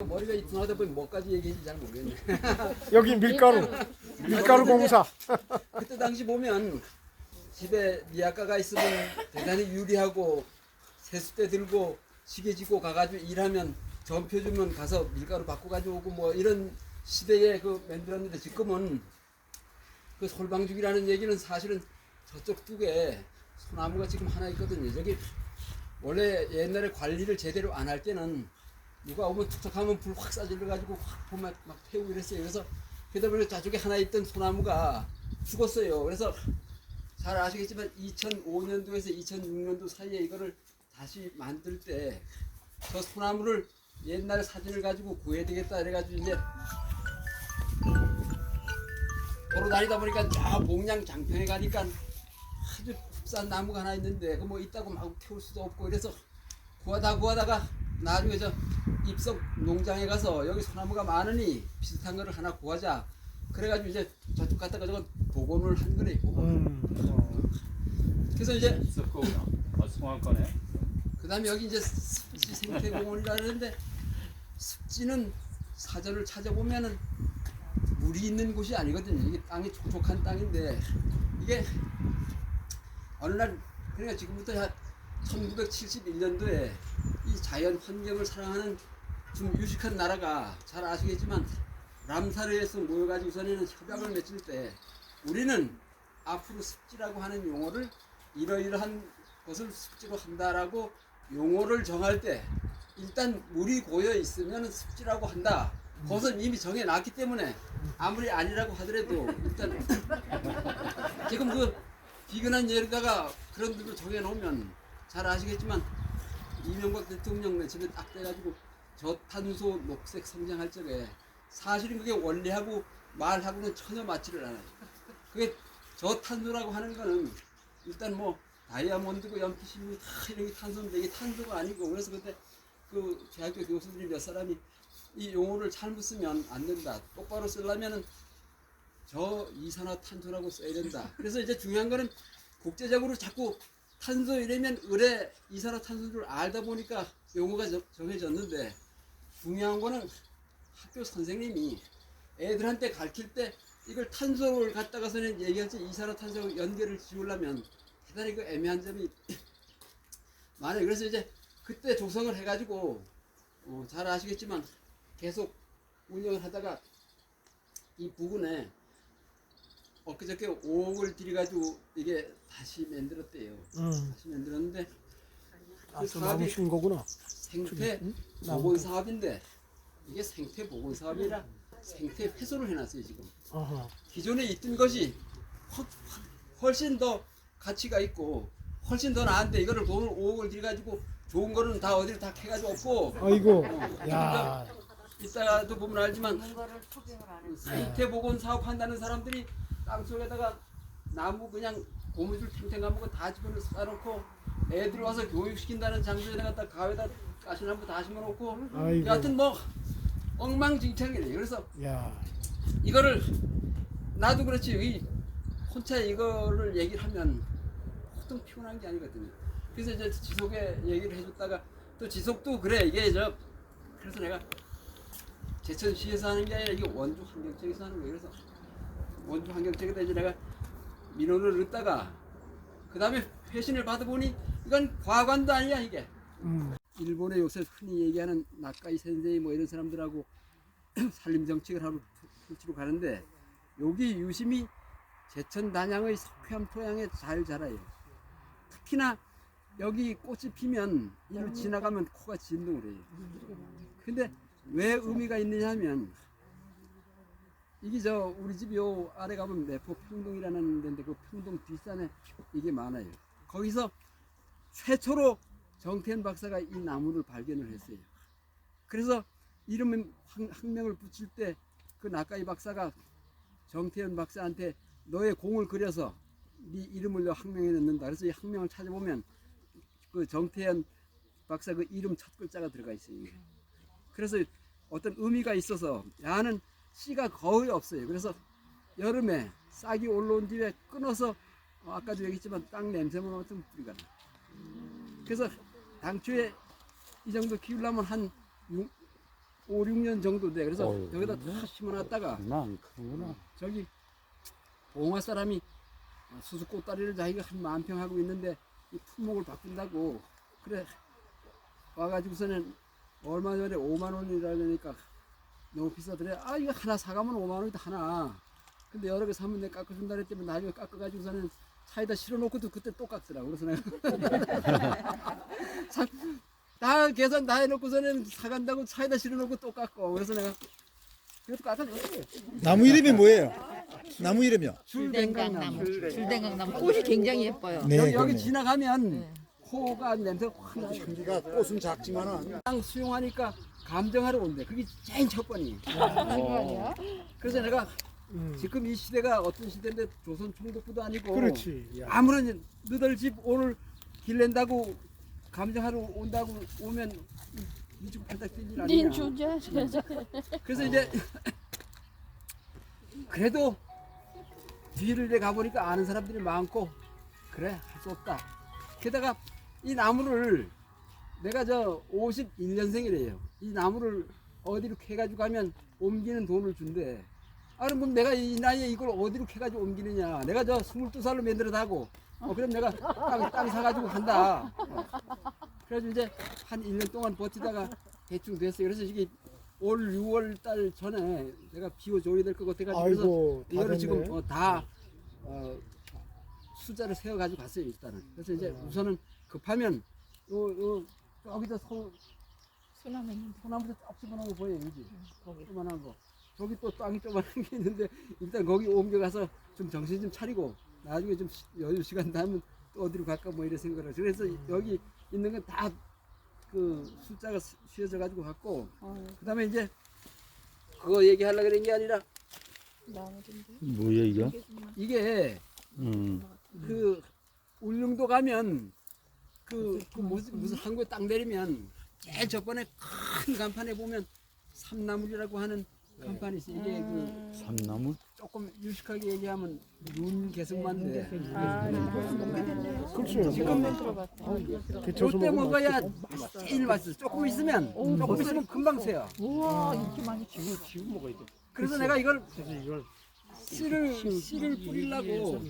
머리가 이상하다 보니 뭐까지 얘기했는지 잘 모르겠네. 여기 밀가루 공사. 그때 당시 보면 집에 미약가가 있으면 대단히 유리하고 세숫대 들고 시계 짚고 가가지고 일하면 전표 주면 가서 밀가루 받고 가지고 오고 뭐 이런 시대에 그 만들었는데 지금은 그 솔방죽이라는 얘기는 사실은 저쪽 뚝에 소나무가 지금 하나 있거든요. 저기 원래 옛날에 관리를 제대로 안 할 때는 누가 오면 툭툭하면 불 확 쏴질러가지고 확 보면 막 태우고 이랬어요. 그래서 그러다 보니 저쪽에 하나 있던 소나무가 죽었어요. 그래서 잘 아시겠지만 2005년도에서 2006년도 사이에 이거를 다시 만들 때 저 소나무를 옛날 사진을 가지고 구해야 되겠다 그래가지고 이제 도로 다니다 보니까 저 봉양 장평에 가니까 아주 흡사한 나무가 하나 있는데 그 뭐 있다고 막 태울 수도 없고 그래서 구하다가 나중에 저 입석 농장에 가서 여기 소나무가 많으니 비슷한 거를 하나 구하자 그래가지고 이제 저쪽 갔다가 저거 복원을 한 거네. 그래서 이제 있었구나. 송악관에. 그 다음에 여기 이제 습지 생태공원이라 그러는데 습지는 사전을 찾아보면은 물이 있는 곳이 아니거든요. 이게 땅이 촉촉한 땅인데 이게 어느 날 그러니까 지금부터 한 1971년도에 이 자연 환경을 사랑하는 좀 유식한 나라가 잘 아시겠지만 람사르에서 모여가지고서는 협약을 맺을 때 우리는 앞으로 습지라고 하는 용어를 이러이러한 것을 습지로 한다라고 용어를 정할 때 일단 물이 고여 있으면 습지라고 한다. 그것은 이미 정해놨기 때문에 아무리 아니라고 하더라도 일단 지금 그 비근한 예로다가 그런 데로 정해놓으면 잘 아시겠지만 이명박 대통령 며칠에 딱 돼가지고 저탄소 녹색 성장할 적에 사실은 그게 원리하고 말하고는 전혀 맞지를 않아요. 그게 저탄소라고 하는 거는 일단 뭐 다이아몬드고 연필이 다 이런 게 탄소인데 이게 탄소가 아니고 그래서 그때 그 대학교 교수들이 몇 사람이 이 용어를 잘못 쓰면 안 된다. 똑바로 쓰려면은 저 이산화탄소라고 써야 된다. 그래서 이제 중요한 거는 국제적으로 자꾸 탄소 이러면 을에 이산화탄소인 줄 알다 보니까 용어가 정해졌는데 중요한 거는 학교 선생님이 애들한테 가르칠 때 이걸 탄소를 갖다가서는 얘기할 때 이산화탄소 연결을 지으려면 대단히 그 애매한 점이 많아요. 그래서 이제 그때 조성을 해가지고 잘 아시겠지만 계속 운영을 하다가 이 부근에 엊그저께 5억을 들여가지고 이게 다시 만들었대요. 다시 만들었는데 그 사업이 신 거구나. 생태 보건 사업인데 이게 생태 보건 사업이라 생태 훼손을 해놨어요 지금. 기존에 있던 것이 훨씬 더 가치가 있고 훨씬 더 나은데 이거를 돈을 5억을 들여가지고 좋은 거는 다 어디를 다 캐가지고 없고. 아이고. 야. 이따가도 보면 알지만 생태 보건 사업 한다는 사람들이 땅속에다가 나무 그냥 고무줄 탱탱 감고 다 집어넣어 쌓아놓고 애들 와서 교육시킨다는 장소에다가 딱 가위에다 가시나무 다 심어놓고 여하튼 뭐 엉망진창이네. 그래서 야. 이거를 나도 그렇지 이 혼자 이거를 얘기를 하면 보통 피곤한 게 아니거든요. 그래서 이제 지속에 얘기를 해줬다가 또 지속도 그래 이게 그래서 내가 제천시에서 하는 게 아니라 이게 원주 환경청에서 하는 거예요. 그래서 원주 환경청에다 이제 내가 민원을 넣다가 그 다음에 회신을 받아보니 이건 과관도 아니야 이게. 일본에 요새 흔히 얘기하는 나카이 센세이 뭐 이런 사람들하고 산림 정책을 하러 풀치러 가는데 여기 유심히 제천 단양의 석회암 토양에 잘 자라요. 특히나 여기 꽃이 피면 이를 지나가면 코가 진동을 해요. 근데 왜 의미가 있느냐 하면 이게 우리 집 요 아래 가면 매포 평동이라는 데인데 그 평동 뒷산에 이게 많아요. 거기서 최초로 정태현 박사가 이 나무를 발견을 했어요. 그래서 이름 학명을 붙일 때 그 나카이 박사가 정태현 박사한테 너의 공을 그려서 네 이름을 학명에 넣는다. 그래서 이 학명을 찾아보면 그 정태현 박사 그 이름 첫 글자가 들어가 있어요. 그래서 어떤 의미가 있어서 야는 씨가 거의 없어요. 그래서 여름에 싹이 올라온 뒤에 끊어서 아까도 얘기했지만 땅 냄새만 맡으면 뿌리가 나. 그래서 당초에 이 정도 키우려면 한 5, 6년 정도 돼. 그래서 어휴. 여기다 다 심어놨다가 난 크구나. 저기 봉화 사람이 수수 꽃다리를 자기가 한 10,000평 하고 있는데 이 품목을 바꾼다고 그래 와가지고서는 얼마 전에 5만 원이라니까 너무 비싸더래. 아 이거 하나 사가면 5만 원이다 하나. 근데 여러 개 사면 내가 깎아준다 그랬더니 나중에 깎아가지고서는 차에다 실어놓고도 그때 또 깎더라고. 그래서 내가 다 계산 다 해놓고서는 사간다고 차에다 실어놓고 또 깎고. 그래서 내가 그래도 깎아줬어요. 나무 이름이 뭐예요? 나무 이름이요? 줄댕강나무. 줄댕강나무 꽃이 굉장히 예뻐요. 네, 여기 그러네. 지나가면 코가 냄새가 확 나. 우리가 꽃은 작지만은 땅 수용하니까 감정하러 온대. 그게 제일 첫번이. 아니야? 그래서 내가 지금 이 시대가 어떤 시대인데 조선 총독부도 아니고 그렇지. 야. 아무런 너들 집 오늘 길 낸다고 감정하러 온다고 오면 미치고 팔딱 뛸 일 아니야. 그래서 이제 그래도 뒤를 이제 가보니까 아는 사람들이 많고 그래 할 수 없다. 게다가 이 나무를 내가 저 51년생이래요. 이 나무를 어디로 캐가지고 가면 옮기는 돈을 준대. 아 그럼 내가 이 나이에 이걸 어디로 캐가지고 옮기느냐. 내가 저 22살로 만들어다고 그럼 내가 땅 사가지고 간다. 그래가지고 이제 한 1년 동안 버티다가 대충 됐어요. 그래서 이게 올 6월 달 전에 내가 비워줘야 될 것 같아가지고 그래서 아이고, 다 이거를 됐네. 지금 다 숫자를 세워가지고 갔어요 일단은. 그래서 이제 우선은 급하면 저기서 소나무 있는데 소나무도 쫙 집어넣은 거 보여요, 그지? 거기. 조만한 거. 저기 또 땅이 조만한 게 있는데 일단 거기 옮겨가서 좀 정신 좀 차리고 나중에 좀 여유 시간 나면 또 어디로 갈까 뭐 이런 생각을. 그래서 여기 있는 건 다 그 숫자가 씌워져 가지고 갔고 그다음에 이제 그거 얘기하려고 그런 게 아니라 뭐야 이거? 이게 그 울릉도 가면 그 무슨 항구에 딱 내리면 제일 저번에 큰 간판에 보면 삼나물이라고 하는 간판이 있어요. 이게 그 삼나무? 조금 유식하게 얘기하면 눈 개성만데 그렇죠. 지금 데쳐서 요때 먹으면 먹어야 제일 맛있어. 조금 있으면 금방 새요. 우와 이렇게 많이 지금 먹어야 돼. 그래서 내가 이걸 그래서 이걸 씨를 뿌리려고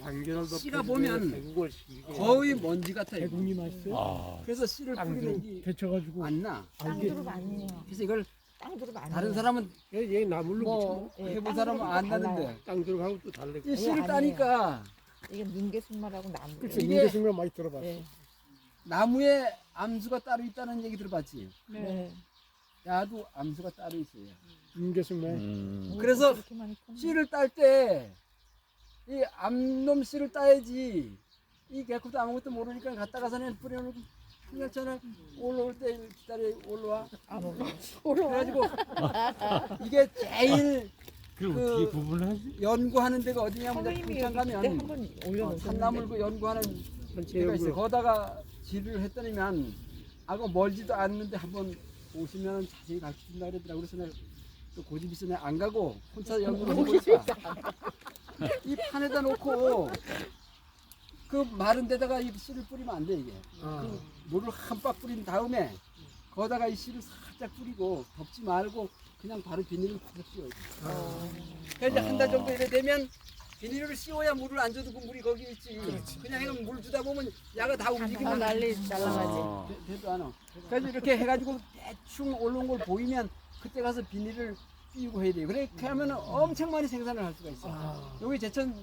완결을 씨가 보면 대국을 거의 먼지 같아요. 대국이 맛있어요. 아, 그래서 씨를 뿌리는 게 데쳐가지고 안 나. 땅두릅 아니에요. 그래서 이걸 땅두릅 아니에요. 다른 사람은 얘 나물로 뭐 묻혀. 해본 사람은 안 나는데 땅 들어가고 또 달래고. 이 씨를 아니에요. 따니까 이게 능계순말하고 나무. 그렇죠. 이게- 이게 생각 많이 들어봤어. 네. 나무에 암수가 따로 있다는 얘기 들어봤지? 네. 야도 암수가 따로 있어요. 윤계승만. 그래서 이렇게 많이 컸네. 씨를 딸 때 이 암놈 씨를 따야지. 이 개코도 아무것도 모르니까 갔다 가서는 뿌려놓고 그냥처럼 올라올 때 기다려 올라와. 안 올라. 그래가지고 이게 제일 그럼 그- 어떻게 구분을 하지? 연구하는 데가 어디냐면 선생님이 풍천 여기 그때 가면 한번 올려놓으셨는데. 산나물 그 연구하는 데가 있어요. 거다가 질의를 했더니만 아고 멀지도 않는데 한번 오시면 자세히 가르쳐준다 그러더라고. 그래서 내가 또 고집이 있어 내가 안 가고 혼자 연구를 해보니까 이 판에다 놓고 그 마른 데다가 이 씨를 뿌리면 안 돼 이게. 그 물을 한 박 뿌린 다음에 거다가 이 씨를 살짝 뿌리고 덮지 말고 그냥 바로 비닐을 팍 씌워요. 그래서 이제 한 달 정도 이래 되면 비닐을 씌워야 물을 안 줘도 그 물이 거기 있지. 그냥 해놓으면 물 주다 보면 야가 다 움직이면 난리 날라가지. 아, 되도 않아. 그래서 이렇게 해가지고 대충 올라온 걸 보이면 그때 가서 비닐을 띄우고 해야 돼요. 그렇게 하면 엄청 많이 생산을 할 수가 있어. 여기 제천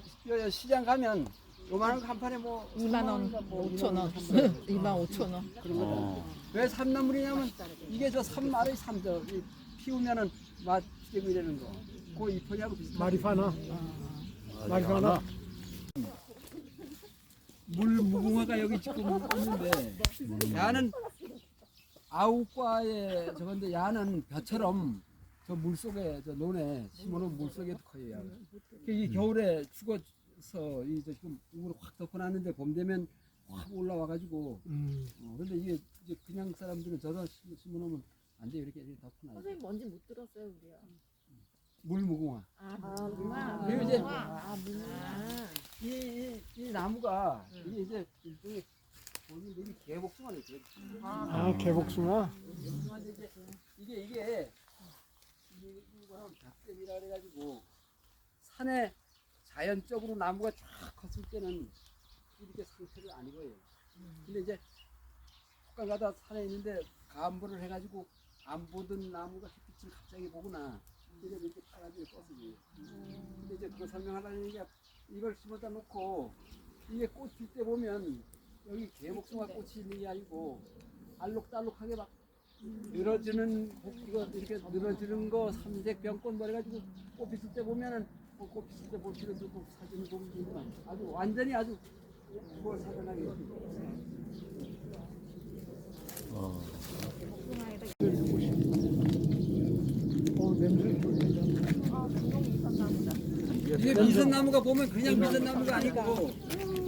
시장 가면 요만한 거 한 판에 뭐 2만 원, 5천 원, 2만 5천 원. 그런 거다. 왜 삼나물이냐면 이게 저 삼말의 삼저 피우면은 맛되고 이러는 거. 그 이파리하고 비슷해. 마리파나. 마리파나. 물 무궁화가 여기 지금 있는데 야는 아홉과의 저건데 야는 벼처럼 저 물속에 저 논에 심어놓은 물속에도 커요. 야가. 이 겨울에 죽어서 이 저 지금 우로 확 덮어놨는데 봄 되면 확 올라와가지고 근데 이게 이제 그냥 사람들은 저다 심어놓으면 안 돼요. 이렇게 덮어놔요. 선생님 뭔지 못 들었어요 우리요. 물 무궁화. 아, 그리고 이제 아, 이 나무가 이게 이제 일종의 본인들이 개복숭아를 있어요. 아, 개복숭아. 이게 이거는 닭댐이라 그래가지고 산에 자연적으로 나무가 쫙 컸을 때는 이렇게 상태를 안 입어요. 근데 이제 북한 가다 산에 있는데 감보를 해가지고 안 보던 나무가 햇빛을 갑자기 보구나. 이제 이렇게 파가지고 떴어요. 근데 이제 그거 설명하려는 게 이걸 심어다 놓고 이게 꽃 필 때 보면 여기 개복숭아 꽃이 있는 게 아니고 알록달록하게 막 늘어지는 이거 이렇게 늘어지는 거 삼색 병꽃 뭐 해가지고 꽃 피실 때 보면은 꽃 피실 때 볼 필요도 없고 사진을 보면 되지만 아주 완전히 아주 뭘 사전하게 냄새. 이게 미선나무가 보면 그냥 미선나무가 아니고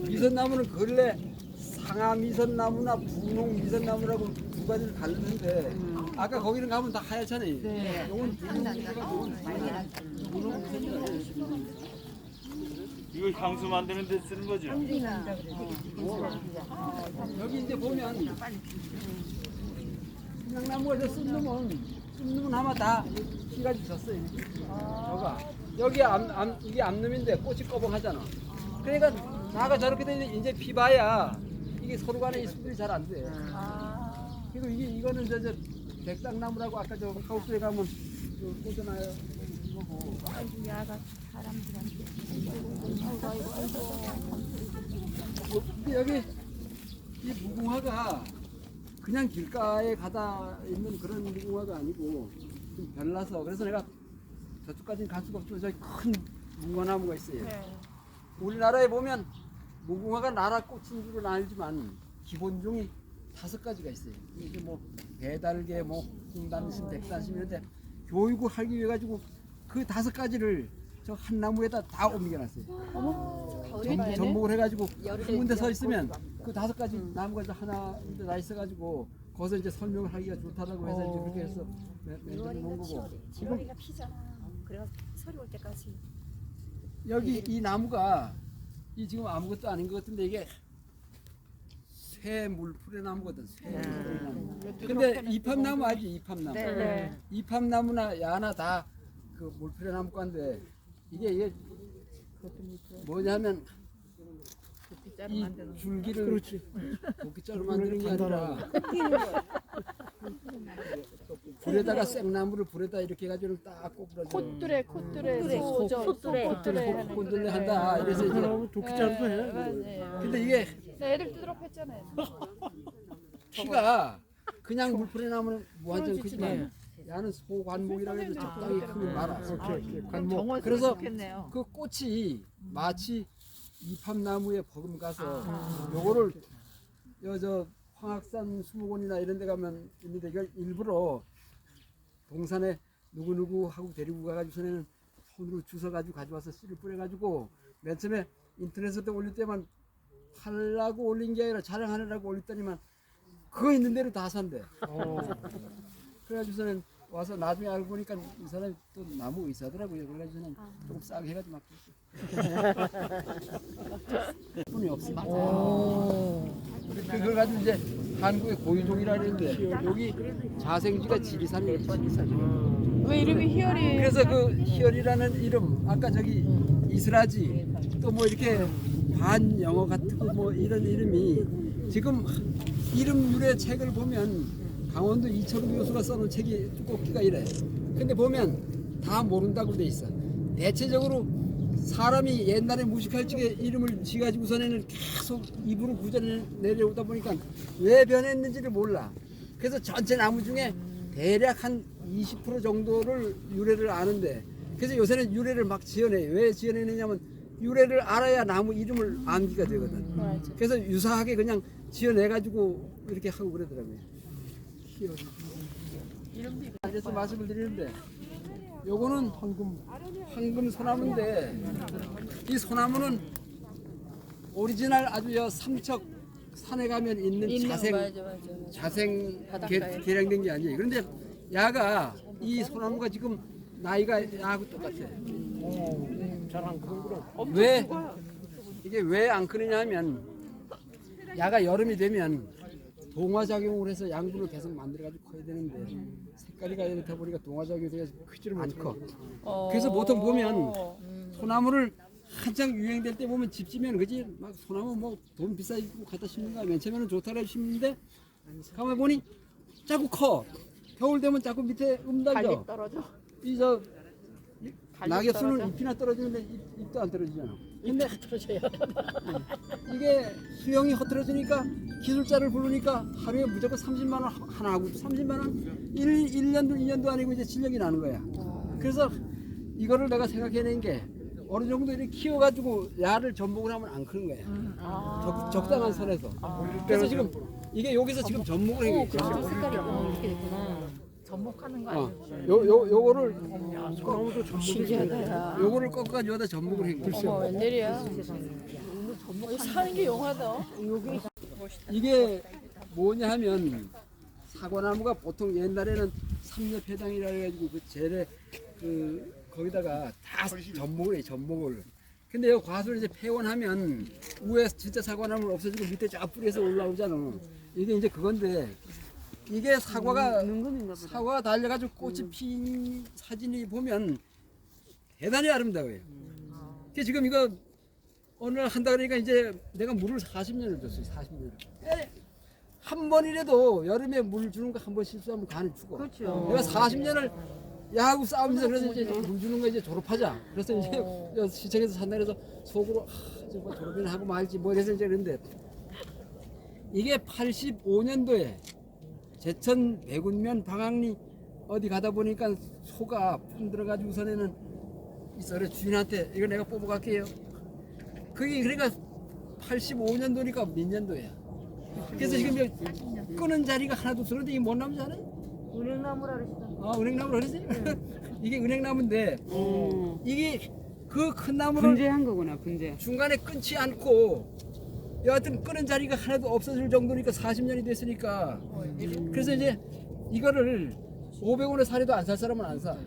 미선나무는 근래 상하 미선나무나 분홍 미선나무라고 두 가지를 갈르는데 아까 거기는 가면 다 하얗잖아요. 네. 요건 분홍 미선나무. 이거 향수 만드는 데 쓰는 거죠? 여기 이제 보면 그냥나무가 쑥놈은 아마 다 피가지 졌어요. 여기 이게 암놈인데 꽃이 꺼벙하잖아. 그러니까 나가 저렇게 되면 이제 피봐야 이게 서로 간에 수분이 잘 안 돼. 그리고 이거는 저 백당나무라고 아까 저 하우스에 가면 꽂아놔요. 이거고. 아이고 야가 사람들한테. 근데 여기 이 무궁화가 그냥 길가에 가다 있는 그런 무궁화가 아니고 좀 별나서 그래서 내가 저쪽까지는 갈 수가 없지만 저기 큰 무궁화나무가 있어요. 우리나라에 보면 무궁화가 나라 꽃인 줄은 알지만 기본종이 5가지가 있어요. 이게 뭐 배달개, 뭐 홍단심, 백단심 이런데 교육을 하기 위해 가지고 그 5가지를 저 한 나무에다 다 옮겨놨어요. 접목을 해가지고 한 군데 서 있으면 그 5가지 나무가 하나 다 있어가지고 거기서 이제 설명을 하기가 좋다라고 해서 이제 그렇게 해서 만들어 놓은 거고. 지금 7월이가 피잖아. 그래서 설이 올 때까지. 여기 이 나무가 이 지금 아무것도 아닌 것 같은데 이게 쇠 물풀의 나무거든. 쇠 물풀의 나무. 근데 이팝나무 알지? 이팝나무. 네. 이팝나무나 야나 다 그 물풀의 나무과인데 이게 뭐냐면 이 줄기를 그렇지. 도끼자루 만드는 게 아니라 불에다가 생나무를 불에다 이렇게 해가지고 딱 꼽으라줘. 콧뚜레 콧뚜레 곤들레 한다. 이래서 이제 도끼자루도 해. 맞아요. 근데 이게 애들 뜨도록 했잖아요. 키가 그냥 물풀의 나무는 완전 크지만 야는 소관목이라고 해서 적당히 크면 말아. 관목. 그래서 그 꽃이 마치 이팝나무에 버금가서 요거를 저 황학산 수목원이나 이런 데 가면 있는데 이걸 일부러 동산에 누구누구 하고 데리고 가가지고서는 손으로 주워가지고 가져와서 씨를 뿌려가지고 맨 처음에 인터넷에 올릴 때만 팔라고 올린 게 아니라 자랑하느라고 올렸더니만 그거 있는 대로 다 산대. 그래가지고서는 와서 나중에 알고 보니까 이 사람이 또 나무 의사더라고요. 그래가지고는 조금 싸게 해가지고 막 줬어요. 뿐이 없어. 그걸 가지고 이제 한국의 고유종이라 그러는데 여기 자생지가 지리산이에요. 지리산. 왜 이름이 희열이? 그래서 그 희열이라는 이름 아까 저기 이스라지 또 뭐 이렇게 반영어 같은 뭐 이런 이름이 지금 이름 유래 책을 보면 강원도 이철우 교수가 써놓은 책이 두껍기가 이래. 근데 보면 다 모른다고 돼 있어. 대체적으로 사람이 옛날에 무식할 적에 이름을 지가지고서는 계속 입으로 구전을 내려오다 보니까 왜 변했는지를 몰라. 그래서 전체 나무 중에 대략 한 20% 정도를 유래를 아는데 그래서 요새는 유래를 막 지어내요. 왜 지어내느냐면 유래를 알아야 나무 이름을 암기가 되거든. 그래서 유사하게 그냥 지어내가지고 이렇게 하고 그러더라고요. 그래서 말씀을 드리는데 요거는 황금 소나무인데 이 소나무는 오리지널 아주 삼척 산에 가면 있는 자생 개량된 게 아니에요. 그런데 야가 이 소나무가 지금 나이가 야하고 똑같아. 잘안 크는구나. 왜 이게 왜 안 크느냐 하면 야가 여름이 되면 동화작용을 해서 양분을 계속 만들어가지고 커야 되는데 색깔이가 이렇다 보니까 동화작용이 돼서 크지를 안 커. 그래서 보통 보면 소나무를 한창 유행될 때 보면 집 지면 그지 막 소나무 뭐 돈 비싸고 갖다 심는 거야. 맨 처음에는 좋다고 심는데 가만 보니 자꾸 커. 겨울 되면 자꾸 밑에 음달져. 떨어져. 이저 낙엽수는 잎이나 떨어지는데 잎도 안 떨어지잖아. 근데 이게 수영이 허틀어지니까 기술자를 부르니까 하루에 무조건 30만 원 하나 하고 30만 원 1년도 2년도 아니고 이제 실력이 나는 거야. 그래서 이거를 내가 생각해낸 게 어느 정도 이렇게 키워가지고 야를 전복을 하면 안 크는 거야. 적당한 선에서. 그래서 지금 이게 여기서 지금 전복을 한 거야. 색깔이 이렇게 됐구나. 접목하는 거 아니에요? 요거를 신기하다. 요거를 꺾어가지고 여기다 전복을 한 거야. 어머 웬일이야. 사는 게 영화다. 이게 뭐냐 하면 사과나무가 보통 옛날에는 삼엽회당이라 해가지고 그 재래 그 거기다가 다 전복을 해 전복을. 근데 이 과수를 이제 폐원하면 위에 진짜 사과나무를 없애주고 밑에 쫙 뿌리에서 올라오잖아. 이게 이제 그건데 이게 사과가 달려가지고 꽃이 핀 사진이 보면 대단히 아름다워요. 그 지금 이거 어느 날 한다 그러니까 이제 내가 물을 40년을 줬어요. 40년을. 한 번이라도 여름에 물 주는 거 한 번 실수하면 간을 죽어. 그렇죠. 내가 40년을 야하고 싸우면서 그래서 이제 물 주는 거 이제 졸업하자. 그래서 이제 시청에서 산다 그래서 속으로 정말 졸업이나 하고 말지 뭐 이래서 이제 그런데 이게 85년도에 제천 백운면 방학리 어디 가다 보니까 소가 품 들어가지고 우선에는 이 썰의 주인한테 이거 내가 뽑아갈게요. 그게 그러니까 85년도니까 몇 년도야. 그래서 지금 이제 끄는 자리가 하나도 없어. 그런데 이게 뭔 나무인지 알아요? 은행나무라 그러시던데. 아, 은행나무라 그러지? 이게 은행나무인데 이게 그 큰 나무를 분재한 거구나, 분재. 중간에 끊지 않고 여하튼 끄는 자리가 하나도 없어질 정도니까 40년이 됐으니까 그래서 이제 이거를 500원에 사려도 안 살 사람은 안 사.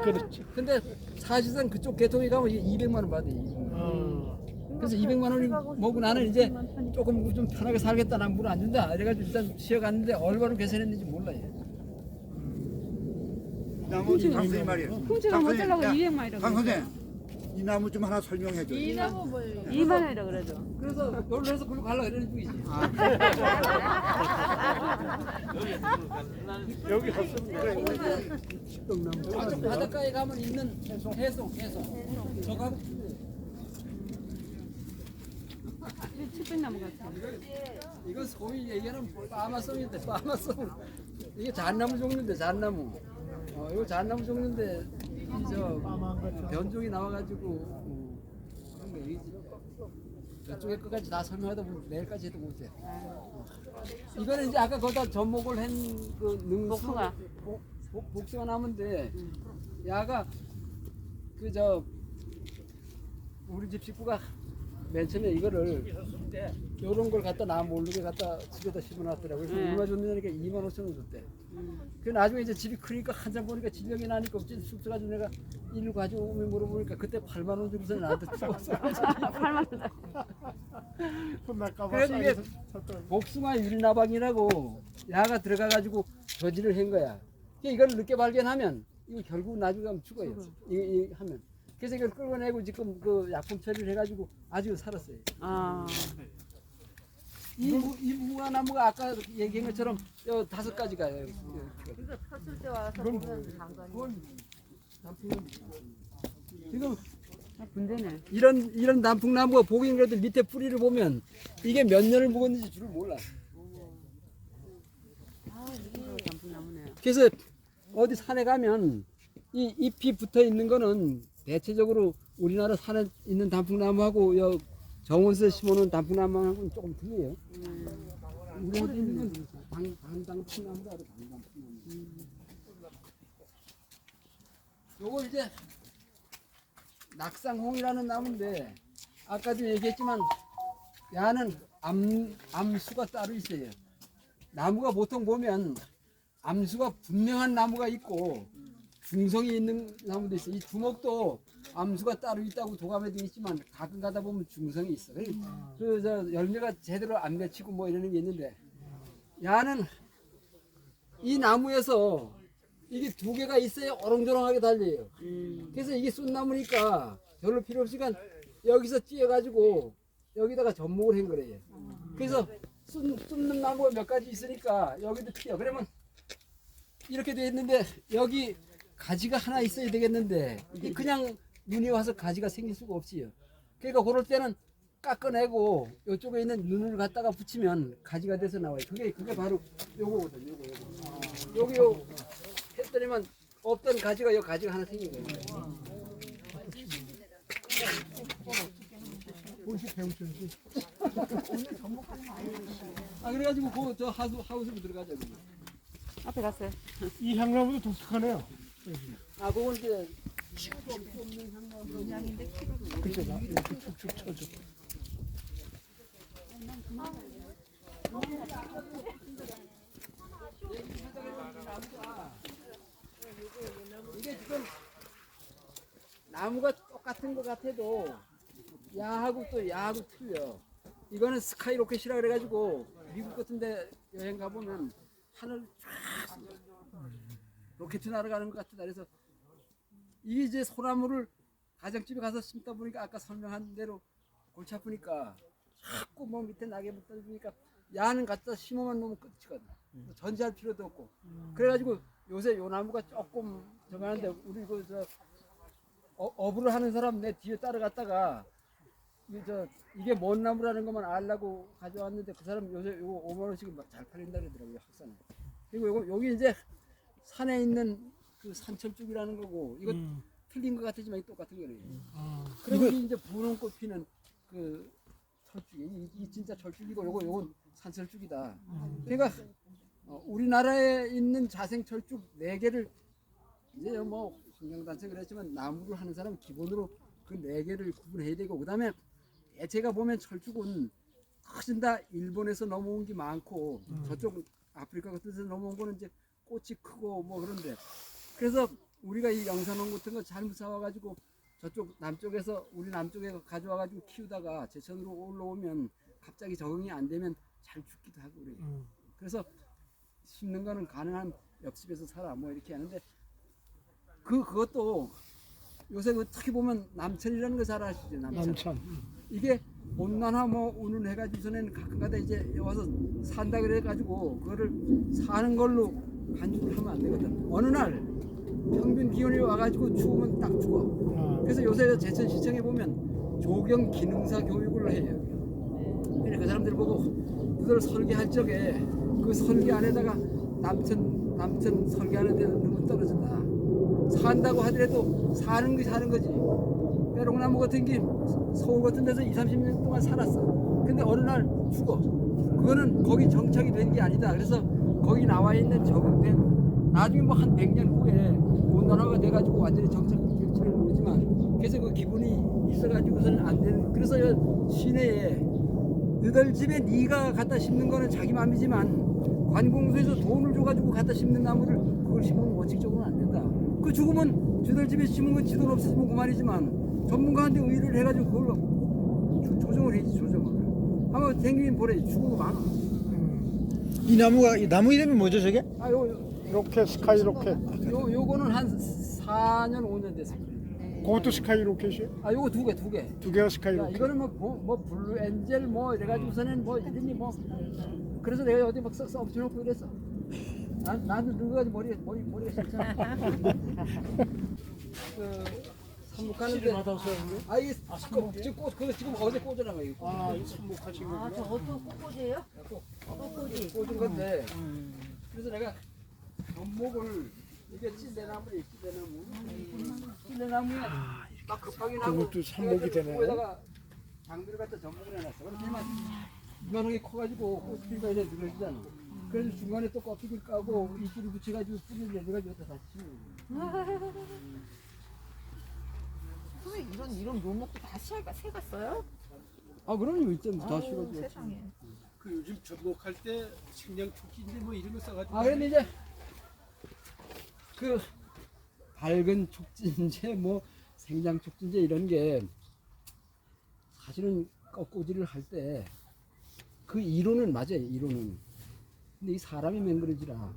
그렇죠. 근데 사실상 그쪽 계통에 가면 이게 200만 원 받아. 200만 원. 그래서 200만 원이 뭐고 나는 이제 조금 좀 편하게 살겠다. 난 물 안 준다. 이래가지고 일단 쉬어갔는데 얼마나 계산했는지 몰라요. 나무 강선생 말이에요. 훔치가 못 달라고 200만이라고. 강선생, 이 나무 좀 하나 설명해 줘. 이 나무 뭐예요? 2만 원이라 그러죠. 그래서 놀래서 그걸로 가려고 이러는 중이지. 여기 갔습니다. 저쪽 바닷가에 가면 있는 해송. 저가고 칠백나무 같아. 이거 소위 얘기하는 빠마송인데 빠마송. 이게 잣나무 종류인데 잣나무. 이거 잣나무 종류인데 저 변종이 나와가지고 그런 거 얘기지. 저쪽에 끝까지 다 설명하다 보면 내일까지 해도 못해. 이거는 이제 아까 거기다 접목을 한그 복숭아. 복숭아 나무인데 야가 그 저 우리 집 식구가 맨 처음에 이거를 요런 걸 갖다 나 모르게 갖다 집에다 심어놨더라고요. 그래서 얼마 줬느냐니까 25,000원 줬대. 그 나중에 이제 집이 크니까 한참 보니까 질병이 나니까 어째 쑥 가지고 내가 일로 가져오면 물어보니까 그때 8만 원 주고서 나한테 주었어. 8만 원. 그래서 이게 복숭아 유리나방이라고 야가 들어가가지고 저지를 한 거야. 이걸 늦게 발견하면 이거 결국 나중에 가면 죽어요. 이 하면. 그래서 이걸 끌어내고 지금 그 약품 처리를 해가지고 아주 살았어요. 아. 이 무화나무가 아까 얘기한 것처럼 5가지가 이거 폈을 때 와서 보면 장관이. 지금 분재네. 이런 단풍나무가 보긴 그래도 밑에 뿌리를 보면 이게 몇 년을 묵었는지 줄을 몰라. 단풍나무네. 그래서 어디 산에 가면 이 잎이 붙어 있는 거는 대체적으로 우리나라 산에 있는 단풍나무하고 정원에서 심어놓은 단풍나무하고는 조금 틀려요. 우리한테 있는 건 방단풍나무다. 요거 이제 낙상홍이라는 나무인데 아까도 얘기했지만 야는 암수가 따로 있어요. 나무가 보통 보면 암수가 분명한 나무가 있고 중성이 있는 나무도 있어. 이 두목도 암수가 따로 있다고 도감에도 있지만 가끔 가다 보면 중성이 있어. 그저 열매가 제대로 안 맺히고 뭐 이러는 게 있는데 야는 이 나무에서 이게 두 개가 있어야 어렁저렁하게 달려요. 그래서 이게 쏜나무니까 별로 필요 없으니까 여기서 찧어가지고 여기다가 접목을 한 거래요. 그래서 쏟는 나무가 몇 가지 있으니까 여기도 튀어. 그러면 이렇게 돼 있는데 여기 가지가 하나 있어야 되겠는데 이게 그냥 눈이 와서 가지가 생길 수가 없지요. 그러니까 그럴 때는 깎아내고 이쪽에 있는 눈을 갖다가 붙이면 가지가 돼서 나와요. 그게 바로 요거거든요. 요거 했더니만 없던 가지가 요 가지가 하나 생긴 거예요. 볼수 배우ଛନ୍ତି 아 그래가지고 저 하우스로 들어가자. 앞에 갔어요. 이 향나무도 독특하네요. 아 그건 이제 그쵸, 나 이렇게 축축 쳐줘. 이게 지금 나무가 똑같은 것 같아도 야하고 또 야하고 틀려. 이거는 스카이 로켓이라 그래가지고 미국 같은데 여행 가보면 하늘 쫙 로켓 날아가는 것 같다. 그래서 이게 이제 소나무를 가정집에 가서 심다 보니까 아까 설명한 대로 골치 아프니까 자꾸 뭐 밑에 낙엽을 떨어지니까 야는 갖다 심어만 놓으면 끝이거든. 전지할 필요도 없고. 그래가지고 요새 요 나무가 조금 저만한데 우리 어부를 하는 사람 내 뒤에 따라갔다가 이게 뭔 나무라는 것만 알라고 가져왔는데 그 사람 요새 요거 5만 원씩 잘 팔린다 그러더라고요, 학산에. 그리고 여기 이제 산에 있는 그 산철쭉이라는 거고 이거 틀린 것 같지만 똑같은 거예요. 그리고 이제 분홍꽃 피는 그 철쭉이 이 진짜 철쭉이고 요건 산철쭉이다. 그러니까 우리나라에 있는 자생 철쭉 4개를 이제 뭐 환경단체 그랬지만 나무를 하는 사람은 기본으로 그 4개를 구분해야 되고 그다음에 제가 보면 철쭉은 훨씬 다 일본에서 넘어온 게 많고 저쪽 아프리카 같은 데서 넘어온 거는 이제 꽃이 크고 뭐 그런데 그래서 우리가 이 영산홍 같은 거 잘못 사와가지고 저쪽 남쪽에서 우리 남쪽에 가져와가지고 키우다가 제천으로 올라오면 갑자기 적응이 안 되면 잘 죽기도 하고 그래요. 그래서 심는 거는 가능한 옆집에서 살아 뭐 이렇게 하는데 그것도 요새 특히 보면 남천이라는 거 잘 아시죠? 남천. 이게 온난화 뭐 운운해가지고서는 가끔가다 이제 와서 산다 그래가지고 그거를 사는 걸로 간주를 하면 안 되거든. 어느 날 평균 기온이 와가지고 추우면 딱 죽어. 그래서 요새 제천시청에 보면 조경 기능사 교육을 해요. 그러니까 그 사람들 보고 그들 설계할 적에 그 설계 안에다가 남천 설계하는 데는 너무 떨어진다. 산다고 하더라도 사는 거지. 빼롱나무 같은 게 서울 같은 데서 20-30년 동안 살았어. 근데 어느 날 죽어. 그거는 거기 정착이 된 게 아니다. 그래서 거기 나와 있는 적응된 나중에 뭐 한 100년 후에 온난화가 돼가지고 완전히 정착될지는 모르지만 그래서 그 기분이 있어가지고서는 안 되는. 그래서 시내에 너들 집에 네가 갖다 심는 거는 자기 맘이지만 관공서에서 돈을 줘가지고 갖다 심는 나무를 그걸 심으면 원칙적으로는 안 된다. 그 죽으면 저들 집에 심은 건 지돈 없어지면 그만이지만 전문가한테 의뢰를 해가지고 그걸 조정을 해야지 조정을. 한번 댕기면 보래 죽은 거 많아. 이 나무 이름이 뭐죠 저게? 아 요 로켓, 스카이 로켓. 요거는 한 4년 5년 됐을 거예요. 그것도 스카이 로켓이에요? 아 요거 두 개. 두 개가 스카이 야, 로켓. 이거는 뭐 블루 엔젤 뭐 이래가지고서는 뭐 이름이 뭐 그래서 내가 어디 막 썩 엎쳐놓고 그랬어. 나도 늙어가지고 머리가 싫잖아. 그 삼목하는데 아 이게 꽃 그거 지금 어제 꽂아놔가 이거. 아, 이 선목하신 거구나. 저것도 꽃꽂이에요? 꽃꽂이. 꽂은 건데 그래서 내가 전목을 이게 찔레나무래 찔레나무에 막 급하게 나고 그것도 삽목이 되네. 거기다가 장비를 갖다 전목을 해놨어. 그러면 이만하게 커가지고 꽃피가 이제 늘어지잖아. 그래서 중간에 또 껍데기를 까고 이끼를 붙여가지고 뿌리를 내려가지고 다시 심는 그러면 이런 묘목도 다 새갔어요? 아 그럼요 이점 다 심어줘. 세상에. 그 요즘 접목할 때 식량 조끼인데 뭐 이런 거 써가지고 아 근데 이제 그 밝은 촉진제 뭐 생장 촉진제 이런 게 사실은 꺾꽂이를 할 때 그 이론은 맞아요. 이론은. 근데 이 사람이 맹그러지라.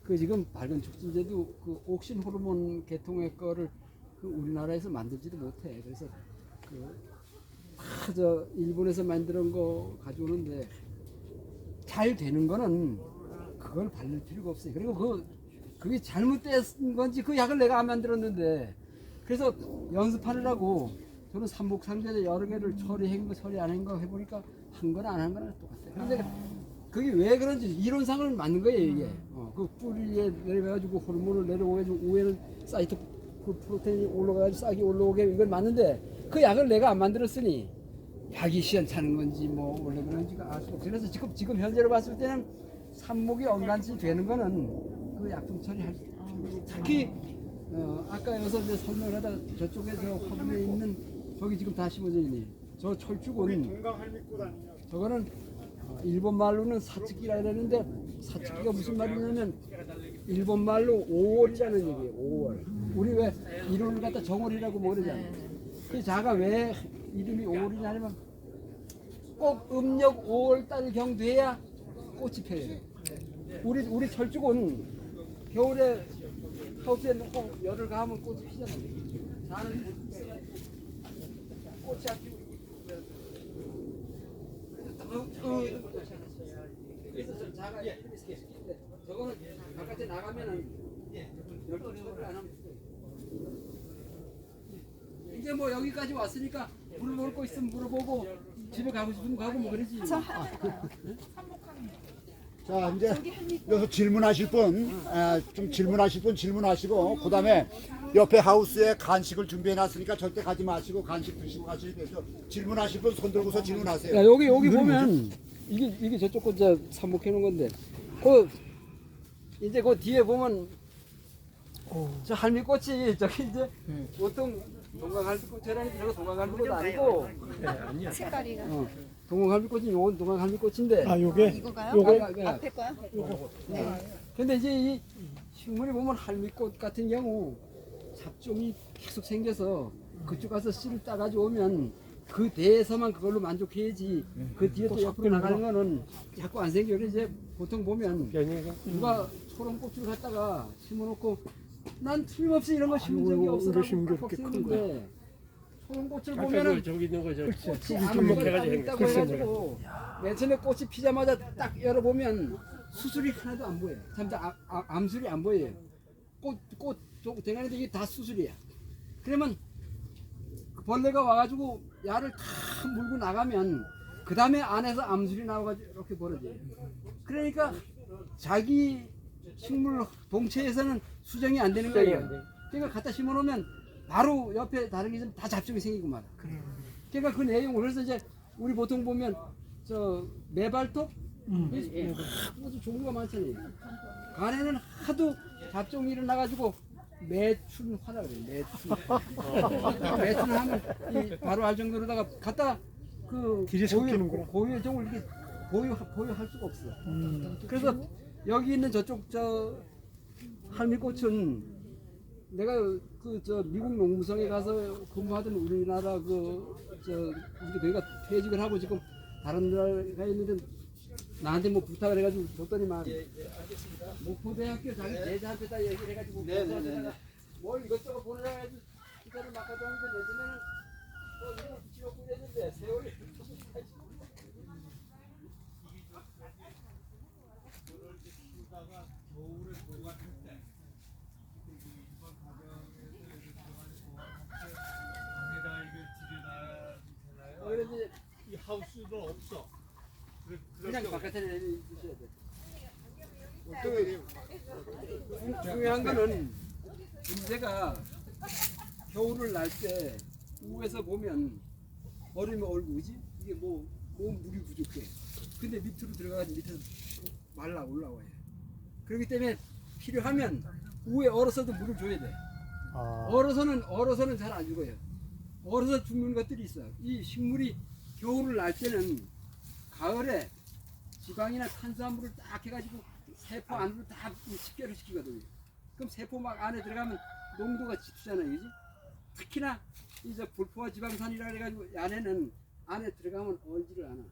그 지금 밝은 촉진제도 그 옥신 호르몬 계통의 거를 그 우리나라에서 만들지도 못해. 그래서 저 일본에서 만드는 거 가져오는데 잘 되는 거는 그걸 바를 필요가 없어요. 그리고 그게 잘못된 건지 그 약을 내가 안 만들었는데 그래서 연습하느라고 저는 삼복상제제 여러 개를 처리한 거 처리 안 한 거 해보니까 한 거나 안 한 거나 똑같아요. 근데 그게 왜 그런지 이론상은 맞는 거예요 이게. 그 뿌리에 내려가지고 호르몬을 내려오가지고 위에는 사이토 프로테인이 올라가지고 싹이 올라오게 이건 맞는데 그 약을 내가 안 만들었으니 약이 시원찮은 건지 뭐 원래 그런지가 알 수 없어요. 그래서 지금 현재로 봤을 때는 삽목이 언간치 되는 거는 그 약품 처리할 수 있어요. 특히 아까 여기서 이제 설명을 하다 저쪽에 저 화분에 있는 저기 지금 다 심어져 있니 저 철쭉은 저거는 일본 말로는 사츠키라 이러는데 사츠키가 무슨 말이냐면 일본 말로 5월이라는 얘기예요. 5월. 우리 왜 1월을 갖다 정월이라고 뭐 그러잖아요. 그 자가 왜 이름이 5월이냐면 꼭 음력 5월 달경 돼야 꽃이 펴요. 우리 철쭉은 겨울에 하우스에 놓고 열을 가하면 꽃이 피잖아요. 자는 꽃이 안 피고 그래서 자가 이름이 생기는데 저거는 바깥에 나가면은 열도를 안 하면 이제 뭐 여기까지 왔으니까 물 먹을 거 있으면 물어보고 집에 가고 싶으면 가고 뭐 그러지. 자 이제 여기서 질문하실 분, 좀 질문하실 분 질문하시고 그다음에 옆에 하우스에 간식을 준비해놨으니까 절대 가지 마시고 간식 드시고 가시기 위해서 질문하실 분 손 들고서 질문하세요. 야, 여기 보면 이게 저쪽 거 저 삽목해 놓은 건데 그 이제 그 뒤에 보면 저 할미꽃이 저기 이제 보통 동강할미꽃이라는 저거 동강할미꽃 아니고 색깔이가. 동강할미꽃이 요건 동강할미꽃인데 아 요게 이거가요? 요게 앞에 거요? 근데 이제 이 식물이 보면 할미꽃 같은 경우 잡종이 계속 생겨서 그쪽 가서 씨를 따가지고 오면 그 대에서만 그걸로 만족해야지 그 뒤에 또 옆으로 나가는 거는 자꾸 안 생겨. 그래서 이제 보통 보면 누가 초롱꽃을 갖다가 심어놓고 난 틀림없이 이런 거 심은 적이 없어라고 꼭 쓰는데 초롱꽃을 보면은 저기 있는 거죠. 꽃이 아무거나 딱 있다고 해가지고 맨 처음에 꽃이 피자마자 딱 열어보면 수술이 하나도 안 보여요. 참 암술이 안 보여요. 꽃 대가리도 이게 다 수술이야. 그러면 벌레가 와가지고 야를 다 물고 나가면 그 다음에 안에서 암술이 나와가지고 이렇게 벌어져요. 그러니까 자기 식물 동체에서는 수정이 안 되는 거예요. 그러니까 갖다 심어놓으면 바로 옆에 다른 게 있으면 다 잡종이 생기고 말아. 그러니까 그 내용을 그래서 이제 우리 보통 보면 저 매발톱 아주 종류가 많잖아요. 간에는 하도 잡종이 일어나가지고 매춘화라 그래요. 매춘하면 바로 알 정도로다가 갖다 그 길이 섞이는구나. 고유종을 이렇게 보유할 수가 없어. 그래서 여기 있는 저쪽 저 할미꽃은 내가 그 저 미국 농무성에 가서 근무하던 우리나라 우리 거기가 퇴직을 하고 지금 다른 나라가 있는데 나한테 뭐 부탁을 해가지고 줬더니만 목포대학교 자기 제자한테 다 얘기를 해가지고 뭘 이것저것 보내라 해가지고 기사를 막 가져왔는데 내전에는 뭐 이거 붙여놓고 그랬는데 세월이 그래서 이 하우스는 없어. 그냥 바깥에 내주셔야 돼. 중요한 거는 문제가 겨울을 날 때 위에서 보면 얼음이 얼고지 이게 뭐 물이 부족해. 근데 밑으로 들어가서 밑에서 말라 올라와요. 그렇기 때문에 필요하면 위에 얼어서도 물을 줘야 돼. 얼어서는 잘 안 죽어요. 얼어서 죽는 것들이 있어요. 이 식물이 겨울을 날 때는 가을에 지방이나 탄수화물을 딱 해가지고 세포 안으로 다 식결을 시키거든요. 그럼 세포 막 안에 들어가면 농도가 짙잖아요, 그지? 특히나 이제 불포화 지방산이라 그래가지고 안에 들어가면 얼지를 않아.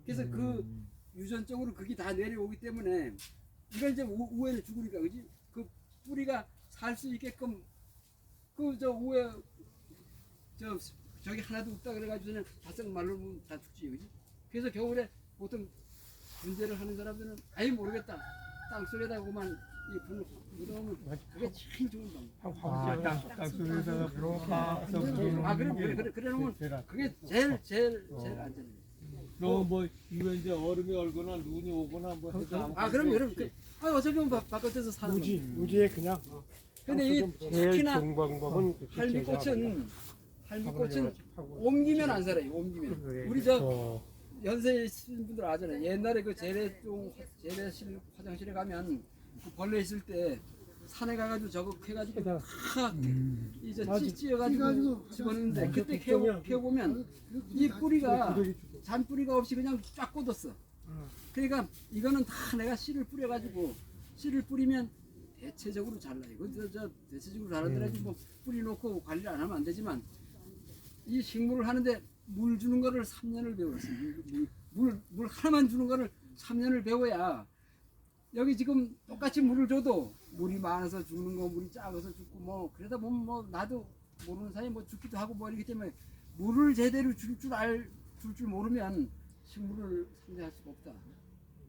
그래서 그 유전적으로 그게 다 내려오기 때문에 이건 이제 우에는 죽으니까, 그지? 그 뿌리가 살 수 있게끔 그 저 우에 저기 하나도 없다 그래가지고는 바싹 말르면 다 죽지, 그지? 그래서 겨울에 보통 분재를 하는 사람들은 아예 모르겠다. 땅 속에다가만 이불 묻어놓으면 그게 제일 좋은 방법. 땅속에다가 들어가서 그래 놓으면 그게 제일 안전해요. 너뭐 이거 이제 얼음이 얼거나 눈이 오거나 뭐 해도 그럼 어차피 바깥에서 사는 거. 우지에 그냥. 근데 이 제일 특히나 좋은 방법은 할미꽃은 옮기면 안 살아요. 옮기면. 우리 저 연세에 있으신 분들 아잖아요. 옛날에 그 재래실 화장실에 가면 그 벌레 있을 때 산에 가가지고 저거 해가지고 다 이제 찌어가지고 집어넣는데 그때 캐보면 이 뿌리가 잔뿌리가 없이 그냥 쫙 꽂았어. 그러니까 이거는 다 내가 씨를 뿌려가지고 씨를 뿌리면 대체적으로 잘 나요. 저 대체적으로 잘하더라도 뭐 뿌리 놓고 관리를 안 하면 안 되지만 이 식물을 하는데 물 주는 거를 3년을 배웠어요. 물 하나만 주는 거를 3년을 배워야 여기 지금 똑같이 물을 줘도 물이 많아서 죽는 거, 물이 작아서 죽고 뭐 그러다 보면 뭐 나도 모르는 사이에 뭐 죽기도 하고 뭐 이러기 때문에 물을 제대로 줄 줄 모르면 식물을 상대할 수가 없다.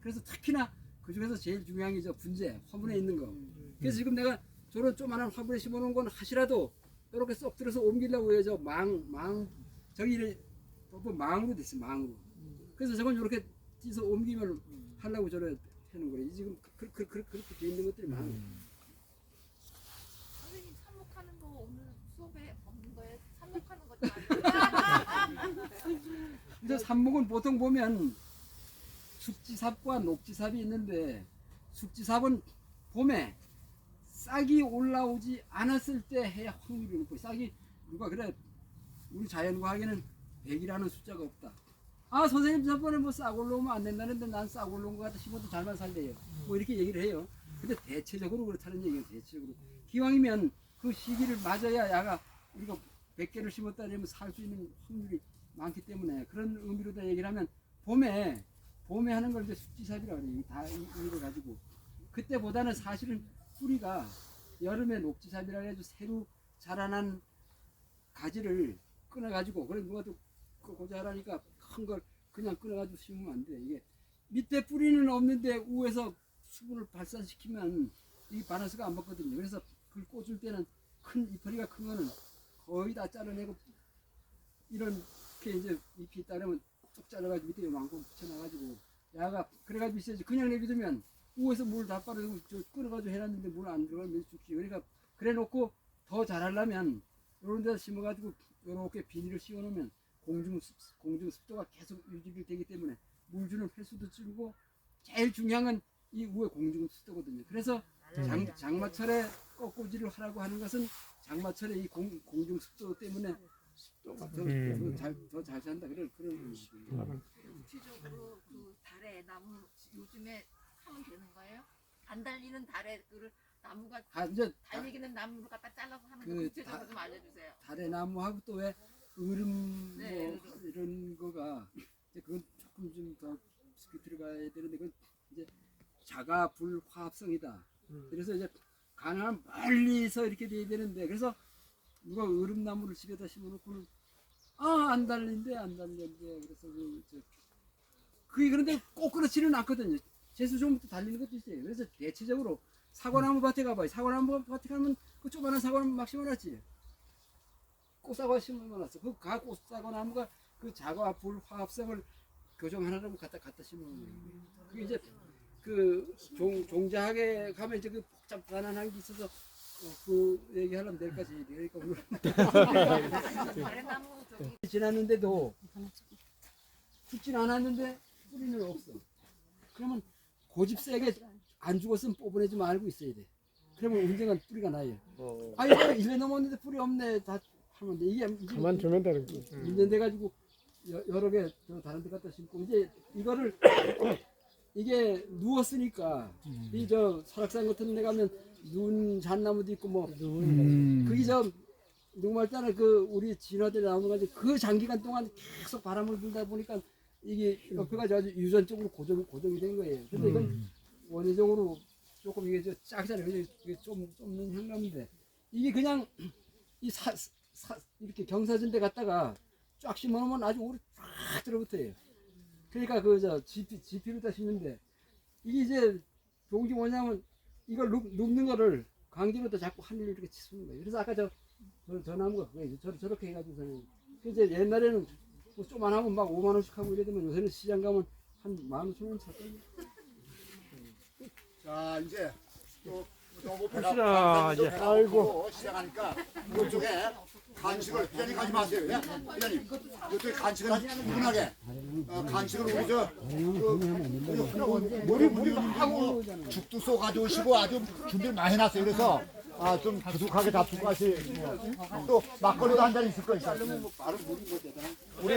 그래서 특히나 그 중에서 제일 중요한 게 저 분재, 화분에 있는 거. 그래서 지금 내가 저런 조그만한 화분에 심어놓은 건 하시라도 이렇게 쏙 들어서 옮기려고 해요. 저 저기 망으로 됐어, 망으로. 그래서 저건 이렇게 찢어 옮기면 하려고 저래 하는 거예요. 지금 그렇게 돼 있는 것들이 많아요. 선생님 삽목하는 거 오늘 수업에 없는 거예요? 삽목하는 거 이제 삽목은 보통 보면 숙지삽과 녹지삽이 있는데 숙지삽은 봄에 싹이 올라오지 않았을 때 해야 확률이 높고 싹이 누가 그래 우리 자연과학에는 100이라는 숫자가 없다. 선생님 저번에 뭐 싹 올라오면 안 된다는데 난 싹 올라온 것 같아 심어도 잘만 살래요. 뭐 이렇게 얘기를 해요. 근데 대체적으로 그렇다는 얘기예요. 대체적으로 기왕이면 그 시기를 맞아야 야가 우리가 100개를 심었다 그러면 살 수 있는 확률이 많기 때문에 그런 의미로 다 얘기를 하면 봄에 하는 걸 이제 숙지삽이라고 그래요. 다 이걸 가지고 그때보다는 사실은 뿌리가 여름에 녹지삽이라 해가지고 새로 자라난 가지를 끊어가지고 그래 누가 또 고자라니까 큰 걸 그냥 끊어가지고 심으면 안 돼. 이게 밑에 뿌리는 없는데 위에서 수분을 발산시키면 이 바나스가 안 먹거든요. 그래서 그걸 꽂을 때는 큰 이파리가 큰 거는 거의 다 잘라내고 이렇게 이제 잎이 따르면 쭉 잘라가지고 밑에 요만큼 붙여놔가지고 야가 그래가지고 있어야지. 그냥 내비두면 위에서 물 다 빠르고 저 끊어가지고 해놨는데 물 안 들어가면 죽지. 그러니까 그래 놓고 더 잘하려면 이런 데다 심어가지고 이렇게 비닐을 씌워놓으면 공중 습도가 계속 유지가 되기 때문에 물 주는 횟수도 줄고 제일 중요한 건 이 위에 공중 습도거든요. 그래서 장마철에 꽃꽂이를 하라고 하는 것은 장마철에 이 공중 습도 때문에 습도가 더 잘 산다. 그런 의미입니다. 구체적으로 그 달에 나무 요즘에 하면 되는 거예요? 안 달리는 달에 그 나무가 이제 달리기는 나무를 갖다 잘라서 하는 거 그 구체적으로 좀 알려주세요. 달의 나무하고 또 왜 얼음 네, 뭐 이런 거가 이제 그건 조금 좀 더 깊이 들어가야 되는데 그건 이제 자가 불화합성이다. 그래서 이제 가능한 멀리서 이렇게 돼야 되는데 그래서 누가 얼음나무를 집에다 심어놓고는 안 달린대 그래서 그게 그런데 꼭 그렇지는 않거든요. 재수 좋으면 또 달리는 것도 있어요. 그래서 대체적으로 사과나무 밭에 가봐요. 사과나무 밭에 가면 그 조그마한 사과나무 막 심어놨지. 꽃사과 심어놨어. 그 꽃사과나무가 그 자가 불화합성을 교정하느라고 갖다 심어놓은 거예요. 그게 이제 그 종자학에 가면 이제 그 복잡한 게 있어서 그 얘기하려면 내일까지 그러니까 오늘 달래나무 저기 지났는데도 죽진 않았는데 뿌리는 없어. 그러면 고집 세게 안 죽었으면 뽑아내지 말고 있어야 돼. 그러면 언젠간 뿌리가 나요. 아니 1년 넘었는데 뿌리 없네 다 하면 돼. 이게 가만 두면 되는 거. 1년 돼가지고 여러 개 다른 데 갖다 심고 이제 이거를 이게 누웠으니까 이 저 설악산 같은 데 가면 눈 잣나무도 있고 뭐 음. 그게 저 누구말 때는 그 우리 진화들이 나오는 거지 그 장기간 동안 계속 바람을 불다 보니까 이게 옆에가 아주 유전적으로 고정이 된 거예요. 근데 이건 원리적으로 조금 이게 저 작잖아요. 이게 좀 좁는 향나무인데 이게 그냥 이 이렇게 경사진데 갔다가 쫙 심어놓으면 아주 오래 쫙 들어붙어요. 그러니까 그 저 지피로 다 심는데 이게 이제 좋은 게 뭐냐면 이걸 눕는 거를 강제로 다 자꾸 하늘로 이렇게 치수는 거예요. 그래서 아까 저 나무가 그거예요. 저렇게 해가지고서는 이제 옛날에는 뭐 좀만 하면 막 5만 원씩 하고 이러더만 요새는 시장 가면 한 15,000원 쳤거든요. 자 이제 또 너무 갑시다, 이제. 아이고 시작하니까 이쪽에 간식을 피자님 가지 마세요. 예? 피자님 이쪽에 간식은 충분하게 간식을 우리 저 물이 하고 죽도 쏘 가져오시고 아주 준비를 많이 해놨어요. 그래서 좀 부족하게 잡수고 하시. 또 막걸리도 한 잔 있을 거니까. 우리